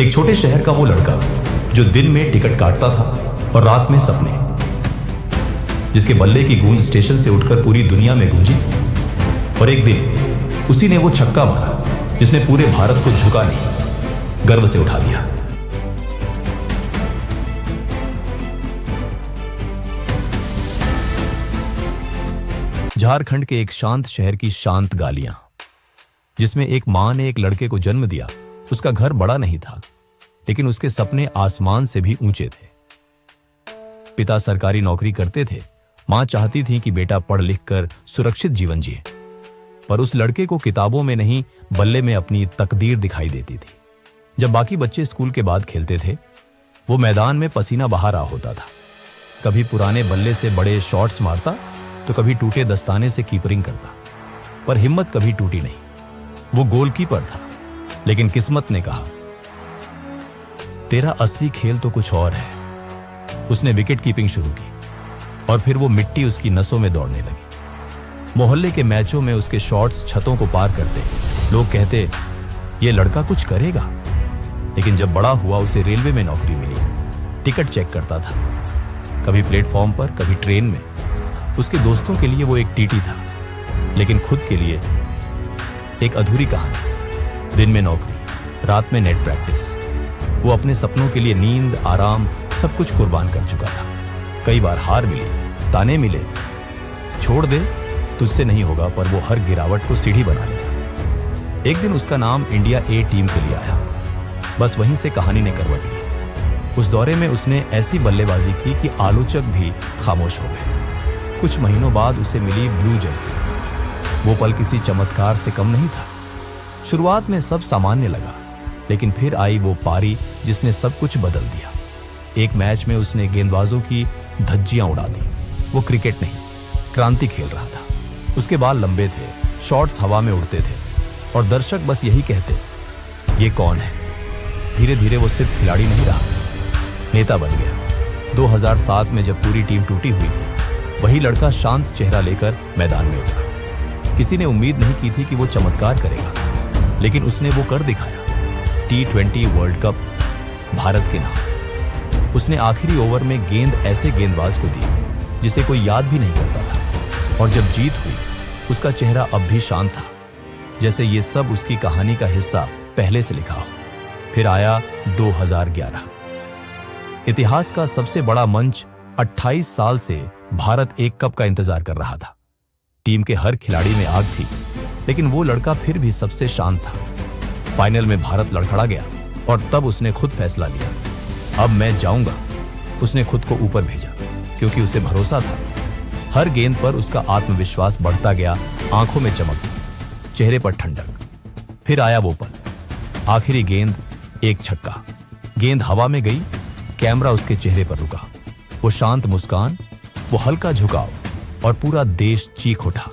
एक छोटे शहर का वो लड़का जो दिन में टिकट काटता था और रात में सपने, जिसके बल्ले की गूंज स्टेशन से उठकर पूरी दुनिया में गूंजी। और एक दिन उसी ने वो छक्का मारा जिसने पूरे भारत को झुका नहीं, गर्व से उठा दिया। झारखंड के एक शांत शहर की शांत गालियां, जिसमें एक मां ने एक लड़के को जन्म दिया। उसका घर बड़ा नहीं था, लेकिन उसके सपने आसमान से भी ऊंचे थे। पिता सरकारी नौकरी करते थे। मां चाहती थी कि बेटा पढ़ लिख कर सुरक्षित जीवन जिए, पर उस लड़के को किताबों में नहीं, बल्ले में अपनी तकदीर दिखाई देती थी। जब बाकी बच्चे स्कूल के बाद खेलते थे, वो मैदान में पसीना बहा रहा होता था। कभी पुराने बल्ले से बड़े शॉट्स मारता, तो कभी टूटे दस्ताने से कीपरिंग करता, पर हिम्मत कभी टूटी नहीं। वो गोलकीपर था, लेकिन किस्मत ने कहा, तेरा असली खेल तो कुछ और है। उसने विकेट कीपिंग शुरू की और फिर वो मिट्टी उसकी नसों में दौड़ने लगी। मोहल्ले के मैचों में उसके शॉट्स छतों को पार करते। लोग कहते, ये लड़का कुछ करेगा। लेकिन जब बड़ा हुआ, उसे रेलवे में नौकरी मिली। टिकट चेक करता था, कभी प्लेटफॉर्म पर, कभी ट्रेन में। उसके दोस्तों के लिए वो एक टीटी था, लेकिन खुद के लिए एक अधूरी कहानी। दिन में नौकरी, रात में नेट प्रैक्टिस। वो अपने सपनों के लिए नींद, आराम, सब कुछ कुर्बान कर चुका था। कई बार हार मिली, ताने मिले, छोड़ दे, तुझसे नहीं होगा, पर वो हर गिरावट को सीढ़ी बना लेता। एक दिन उसका नाम इंडिया ए टीम के लिए आया। बस वहीं से कहानी ने करवट ली। उस दौरे में उसने ऐसी बल्लेबाजी की कि आलोचक भी खामोश हो गए। कुछ महीनों बाद उसे मिली ब्लू जर्सी। वो पल किसी चमत्कार से कम नहीं था। शुरुआत में सब सामान्य लगा, लेकिन फिर आई वो पारी जिसने सब कुछ बदल दिया। एक मैच में उसने गेंदबाजों की धज्जियां उड़ा दी। वो क्रिकेट नहीं, क्रांति खेल रहा था। उसके बाल लंबे थे, शॉट्स हवा में उड़ते थे, और दर्शक बस यही कहते, ये कौन है। धीरे धीरे वो सिर्फ खिलाड़ी नहीं रहा, नेता बन गया। 2007 में जब पूरी टीम टूटी हुई थी, वही लड़का शांत चेहरा लेकर मैदान में उतरा। किसी ने उम्मीद नहीं की थी कि वो चमत्कार करेगा, लेकिन उसने वो कर दिखाया। T20 वर्ल्ड कप भारत के नाम। उसने आखिरी ओवर में गेंद ऐसे गेंदबाज को दी जिसे कोई याद भी नहीं करता था, और जब जीत हुई, उसका चेहरा अब भी शांत था, जैसे ये सब उसकी कहानी का हिस्सा पहले से लिखा हो। फिर आया 2011। इतिहास का सबसे बड़ा मंच। 28 साल से भारत एक कप का इंतजार कर रहा था। टीम के हर खिलाड़ी में आग थी, लेकिन वो लड़का फिर भी सबसे शांत था। फाइनल में भारत लड़खड़ा गया, और तब उसने खुद फैसला लिया, अब मैं जाऊंगा। उसने खुद को ऊपर भेजा, क्योंकि उसे भरोसा था। हर गेंद पर उसका आत्मविश्वास बढ़ता गया। आंखों में चमक, चेहरे पर ठंडक। फिर आया वो पल, आखिरी गेंद, एक छक्का। गेंद हवा में गई, कैमरा उसके चेहरे पर रुका। वो शांत मुस्कान, वो हल्का झुकाव, और पूरा देश चीख उठा।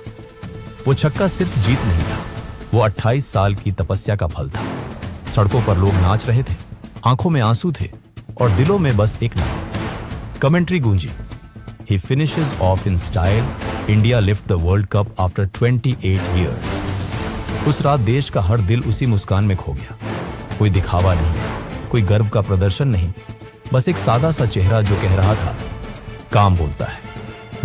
वो छक्का सिर्फ जीत नहीं था, वो 28 साल की तपस्या का फल था। सड़कों पर लोग नाच रहे थे, आंखों में आंसू थे, और दिलों में बस एक नाम। Commentary Gunji, He finishes off in style. India lift the World Cup after 28 years. उस रात देश का हर दिल उसी मुस्कान में खो गया। कोई दिखावा नहीं, कोई गर्व का प्रदर्शन नहीं, बस एक सादा सा चेहरा जो कह रहा था, काम बोलता है,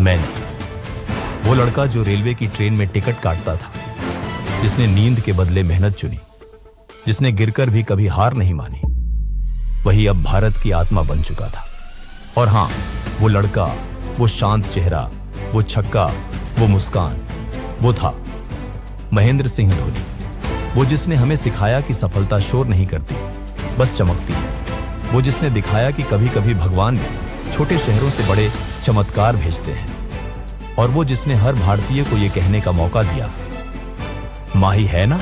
मैं नहीं। वो लड़का जो रेलवे की ट्रेन में टिकट काटता था, जिसने नींद के बदले मेहनत चुनी, जिसने गिरकर भी कभी हार नहीं मानी, वही अब भारत की आत्मा बन चुका था। और हां, वो लड़का, वो शांत चेहरा, वो छक्का, वो मुस्कान, वो था महेंद्र सिंह धोनी। वो जिसने हमें सिखाया कि सफलता शोर नहीं करती, बस चमकती है। वो जिसने दिखाया कि कभी कभी भगवान भी छोटे शहरों से बड़े चमत्कार भेजते हैं। और वो जिसने हर भारतीय को यह कहने का मौका दिया, माही है ना।